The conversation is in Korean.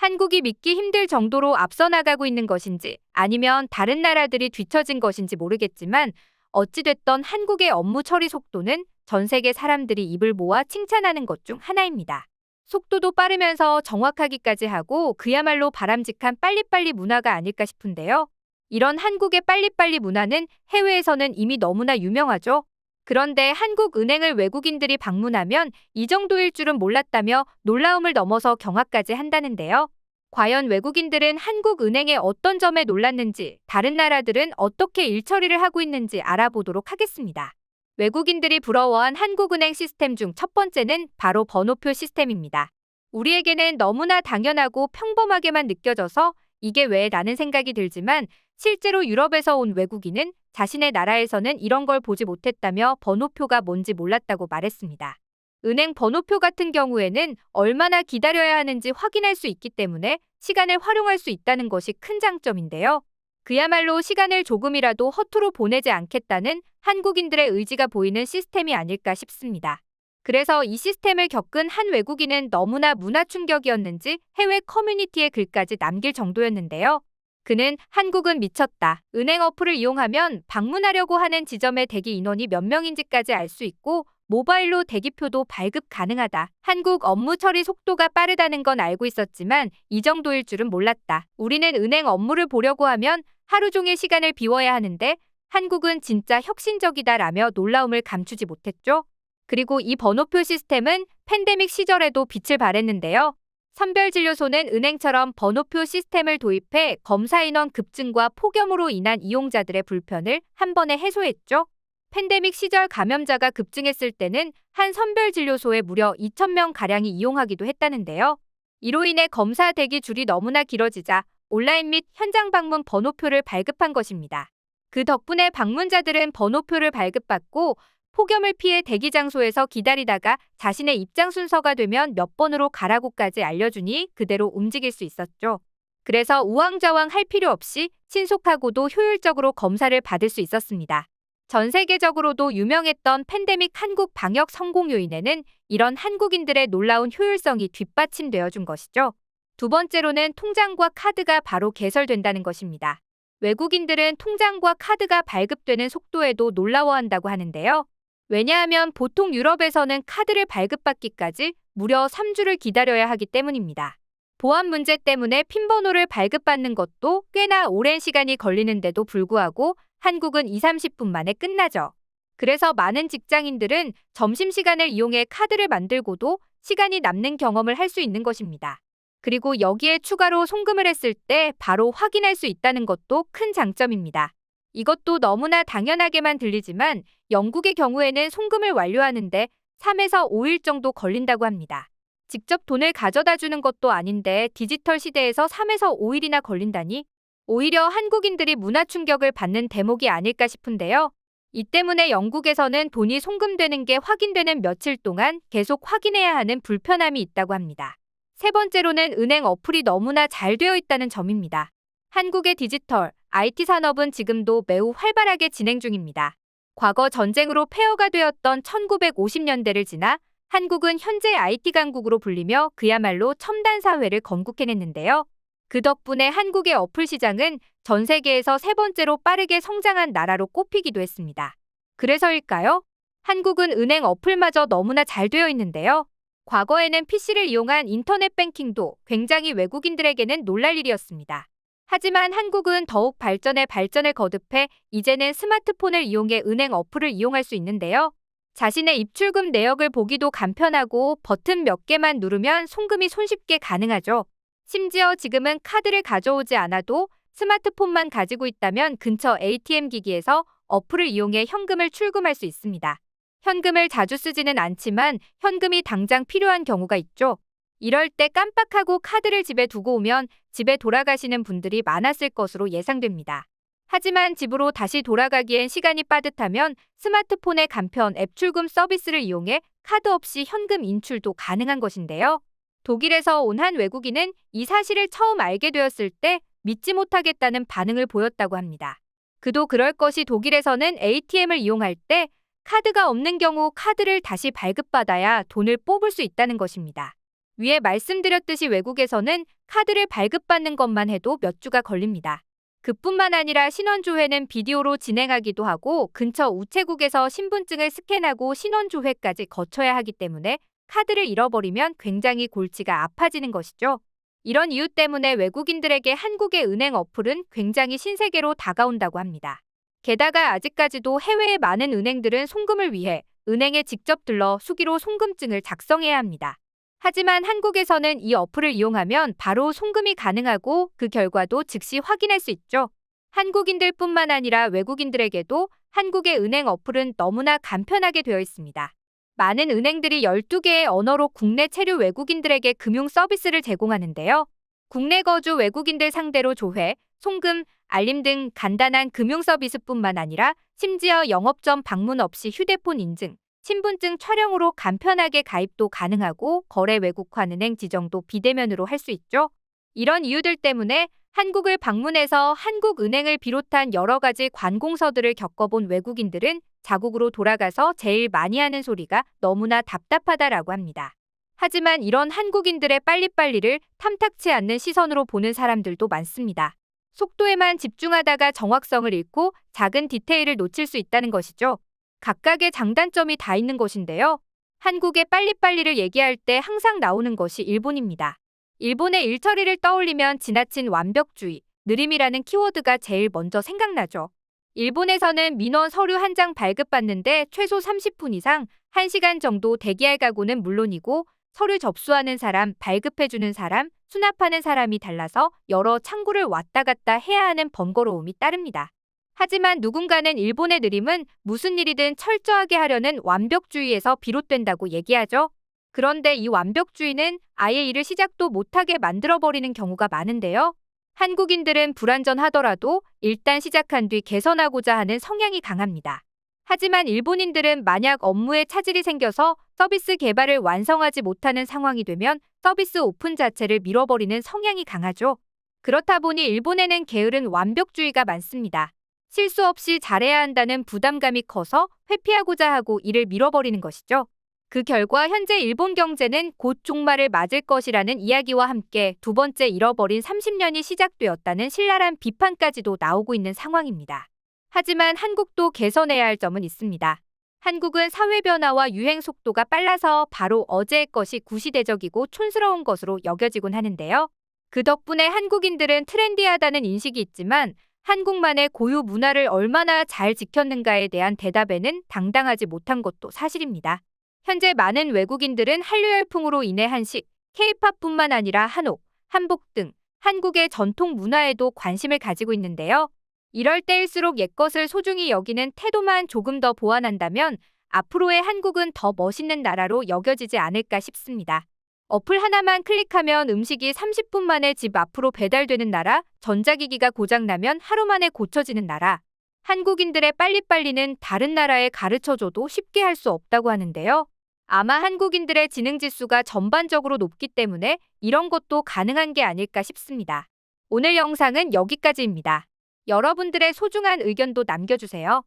한국이 믿기 힘들 정도로 앞서 나가고 있는 것인지 아니면 다른 나라들이 뒤처진 것인지 모르겠지만 어찌됐던 한국의 업무 처리 속도는 전 세계 사람들이 입을 모아 칭찬하는 것 중 하나입니다. 속도도 빠르면서 정확하기까지 하고 그야말로 바람직한 빨리빨리 문화가 아닐까 싶은데요. 이런 한국의 빨리빨리 문화는 해외에서는 이미 너무나 유명하죠. 그런데 한국은행을 외국인들이 방문하면 이 정도일 줄은 몰랐다며 놀라움을 넘어서 경악까지 한다는데요. 과연 외국인들은 한국은행의 어떤 점에 놀랐는지, 다른 나라들은 어떻게 일처리를 하고 있는지 알아보도록 하겠습니다. 외국인들이 부러워한 한국은행 시스템 중 첫 번째는 바로 번호표 시스템입니다. 우리에게는 너무나 당연하고 평범하게만 느껴져서 이게 왜 라는 생각이 들지만 실제로 유럽에서 온 외국인은 자신의 나라에서는 이런 걸 보지 못했다며 번호표가 뭔지 몰랐다고 말했습니다. 은행 번호표 같은 경우에는 얼마나 기다려야 하는지 확인할 수 있기 때문에 시간을 활용할 수 있다는 것이 큰 장점인데요. 그야말로 시간을 조금이라도 허투루 보내지 않겠다는 한국인들의 의지가 보이는 시스템이 아닐까 싶습니다. 그래서 이 시스템을 겪은 한 외국인은 너무나 문화 충격이었는지 해외 커뮤니티에 글까지 남길 정도였는데요. 그는 한국은 미쳤다. 은행 어플을 이용하면 방문하려고 하는 지점의 대기 인원이 몇 명인지까지 알 수 있고 모바일로 대기표도 발급 가능하다. 한국 업무 처리 속도가 빠르다는 건 알고 있었지만 이 정도일 줄은 몰랐다. 우리는 은행 업무를 보려고 하면 하루 종일 시간을 비워야 하는데 한국은 진짜 혁신적이다라며 놀라움을 감추지 못했죠. 그리고 이 번호표 시스템은 팬데믹 시절에도 빛을 발했는데요. 선별진료소는 은행처럼 번호표 시스템을 도입해 검사 인원 급증과 폭염으로 인한 이용자들의 불편을 한 번에 해소했죠. 팬데믹 시절 감염자가 급증했을 때는 한 선별진료소에 무려 2,000명가량이 이용하기도 했다는데요. 이로 인해 검사 대기 줄이 너무나 길어지자 온라인 및 현장 방문 번호표를 발급한 것입니다. 그 덕분에 방문자들은 번호표를 발급받고 폭염을 피해 대기 장소에서 기다리다가 자신의 입장 순서가 되면 몇 번으로 가라고까지 알려주니 그대로 움직일 수 있었죠. 그래서 우왕좌왕 할 필요 없이 신속하고도 효율적으로 검사를 받을 수 있었습니다. 전 세계적으로도 유명했던 팬데믹 한국 방역 성공 요인에는 이런 한국인들의 놀라운 효율성이 뒷받침되어 준 것이죠. 두 번째로는 통장과 카드가 바로 개설된다는 것입니다. 외국인들은 통장과 카드가 발급되는 속도에도 놀라워한다고 하는데요. 왜냐하면 보통 유럽에서는 카드를 발급받기까지 무려 3주를 기다려야 하기 때문입니다. 보안 문제 때문에 핀 번호를 발급받는 것도 꽤나 오랜 시간이 걸리는데도 불구하고 한국은 20-30분 만에 끝나죠. 그래서 많은 직장인들은 점심시간을 이용해 카드를 만들고도 시간이 남는 경험을 할 수 있는 것입니다. 그리고 여기에 추가로 송금을 했을 때 바로 확인할 수 있다는 것도 큰 장점입니다. 이것도 너무나 당연하게만 들리지만 영국의 경우에는 송금을 완료하는데 3에서 5일 정도 걸린다고 합니다. 직접 돈을 가져다 주는 것도 아닌데 디지털 시대에서 3에서 5일이나 걸린다니 오히려 한국인들이 문화 충격을 받는 대목이 아닐까 싶은데요. 이 때문에 영국에서는 돈이 송금되는 게 확인되는 며칠 동안 계속 확인해야 하는 불편함이 있다고 합니다. 세 번째로는 은행 어플이 너무나 잘 되어 있다는 점입니다. 한국의 디지털, IT 산업은 지금도 매우 활발하게 진행 중입니다. 과거 전쟁으로 폐허가 되었던 1950년대를 지나 한국은 현재 IT 강국으로 불리며 그야말로 첨단 사회를 건국해냈는데요. 그 덕분에 한국의 어플 시장은 전 세계에서 세 번째로 빠르게 성장한 나라로 꼽히기도 했습니다. 그래서일까요? 한국은 은행 어플마저 너무나 잘 되어 있는데요. 과거에는 PC를 이용한 인터넷 뱅킹도 굉장히 외국인들에게는 놀랄 일이었습니다. 하지만 한국은 더욱 발전을 거듭해 이제는 스마트폰을 이용해 은행 어플을 이용할 수 있는데요. 자신의 입출금 내역을 보기도 간편하고 버튼 몇 개만 누르면 송금이 손쉽게 가능하죠. 심지어 지금은 카드를 가져오지 않아도 스마트폰만 가지고 있다면 근처 ATM 기기에서 어플을 이용해 현금을 출금할 수 있습니다. 현금을 자주 쓰지는 않지만 현금이 당장 필요한 경우가 있죠. 이럴 때 깜빡하고 카드를 집에 두고 오면 집에 돌아가시는 분들이 많았을 것으로 예상됩니다. 하지만 집으로 다시 돌아가기엔 시간이 빠듯하면 스마트폰의 간편 앱 출금 서비스를 이용해 카드 없이 현금 인출도 가능한 것인데요. 독일에서 온 한 외국인은 이 사실을 처음 알게 되었을 때 믿지 못하겠다는 반응을 보였다고 합니다. 그도 그럴 것이 독일에서는 ATM을 이용할 때 카드가 없는 경우 카드를 다시 발급받아야 돈을 뽑을 수 있다는 것입니다. 위에 말씀드렸듯이 외국에서는 카드를 발급받는 것만 해도 몇 주가 걸립니다. 그뿐만 아니라 신원조회는 비디오로 진행하기도 하고 근처 우체국에서 신분증을 스캔하고 신원조회까지 거쳐야 하기 때문에 카드를 잃어버리면 굉장히 골치가 아파지는 것이죠. 이런 이유 때문에 외국인들에게 한국의 은행 어플은 굉장히 신세계로 다가온다고 합니다. 게다가 아직까지도 해외의 많은 은행들은 송금을 위해 은행에 직접 들러 수기로 송금증을 작성해야 합니다. 하지만 한국에서는 이 어플을 이용하면 바로 송금이 가능하고 그 결과도 즉시 확인할 수 있죠. 한국인들뿐만 아니라 외국인들에게도 한국의 은행 어플은 너무나 간편하게 되어 있습니다. 많은 은행들이 12개의 언어로 국내 체류 외국인들에게 금융 서비스를 제공하는데요. 국내 거주 외국인들 상대로 조회, 송금, 알림 등 간단한 금융 서비스뿐만 아니라 심지어 영업점 방문 없이 휴대폰 인증, 신분증 촬영으로 간편하게 가입도 가능하고 거래 외국환 은행 지정도 비대면으로 할 수 있죠. 이런 이유들 때문에 한국을 방문해서 한국은행을 비롯한 여러 가지 관공서들을 겪어본 외국인들은 자국으로 돌아가서 제일 많이 하는 소리가 너무나 답답하다라고 합니다. 하지만 이런 한국인들의 빨리빨리를 탐탁치 않는 시선으로 보는 사람들도 많습니다. 속도에만 집중하다가 정확성을 잃고 작은 디테일을 놓칠 수 있다는 것이죠. 각각의 장단점이 다 있는 것인데요. 한국의 빨리빨리를 얘기할 때 항상 나오는 것이 일본입니다. 일본의 일처리를 떠올리면 지나친 완벽주의, 느림이라는 키워드가 제일 먼저 생각나죠. 일본에서는 민원 서류 한 장 발급받는데 최소 30분 이상, 1시간 정도 대기할 각오는 물론이고 서류 접수하는 사람, 발급해주는 사람, 수납하는 사람이 달라서 여러 창구를 왔다 갔다 해야 하는 번거로움이 따릅니다. 하지만 누군가는 일본의 느림은 무슨 일이든 철저하게 하려는 완벽주의에서 비롯된다고 얘기하죠. 그런데 이 완벽주의는 아예 일을 시작도 못하게 만들어버리는 경우가 많은데요. 한국인들은 불완전하더라도 일단 시작한 뒤 개선하고자 하는 성향이 강합니다. 하지만 일본인들은 만약 업무에 차질이 생겨서 서비스 개발을 완성하지 못하는 상황이 되면 서비스 오픈 자체를 밀어버리는 성향이 강하죠. 그렇다 보니 일본에는 게으른 완벽주의가 많습니다. 실수 없이 잘해야 한다는 부담감이 커서 회피하고자 하고 일을 밀어버리는 것이죠. 그 결과 현재 일본 경제는 곧 종말을 맞을 것이라는 이야기와 함께 두 번째 잃어버린 30년이 시작되었다는 신랄한 비판까지도 나오고 있는 상황입니다. 하지만 한국도 개선해야 할 점은 있습니다. 한국은 사회 변화와 유행 속도가 빨라서 바로 어제의 것이 구시대적이고 촌스러운 것으로 여겨지곤 하는데요. 그 덕분에 한국인들은 트렌디하다는 인식이 있지만 한국만의 고유 문화를 얼마나 잘 지켰는가에 대한 대답에는 당당하지 못한 것도 사실입니다. 현재 많은 외국인들은 한류 열풍으로 인해 한식, K-팝뿐만 아니라 한옥, 한복 등 한국의 전통 문화에도 관심을 가지고 있는데요. 이럴 때일수록 옛것을 소중히 여기는 태도만 조금 더 보완한다면 앞으로의 한국은 더 멋있는 나라로 여겨지지 않을까 싶습니다. 어플 하나만 클릭하면 음식이 30분 만에 집 앞으로 배달되는 나라, 전자기기가 고장나면 하루 만에 고쳐지는 나라. 한국인들의 빨리빨리는 다른 나라에 가르쳐줘도 쉽게 할 수 없다고 하는데요. 아마 한국인들의 지능지수가 전반적으로 높기 때문에 이런 것도 가능한 게 아닐까 싶습니다. 오늘 영상은 여기까지입니다. 여러분들의 소중한 의견도 남겨주세요.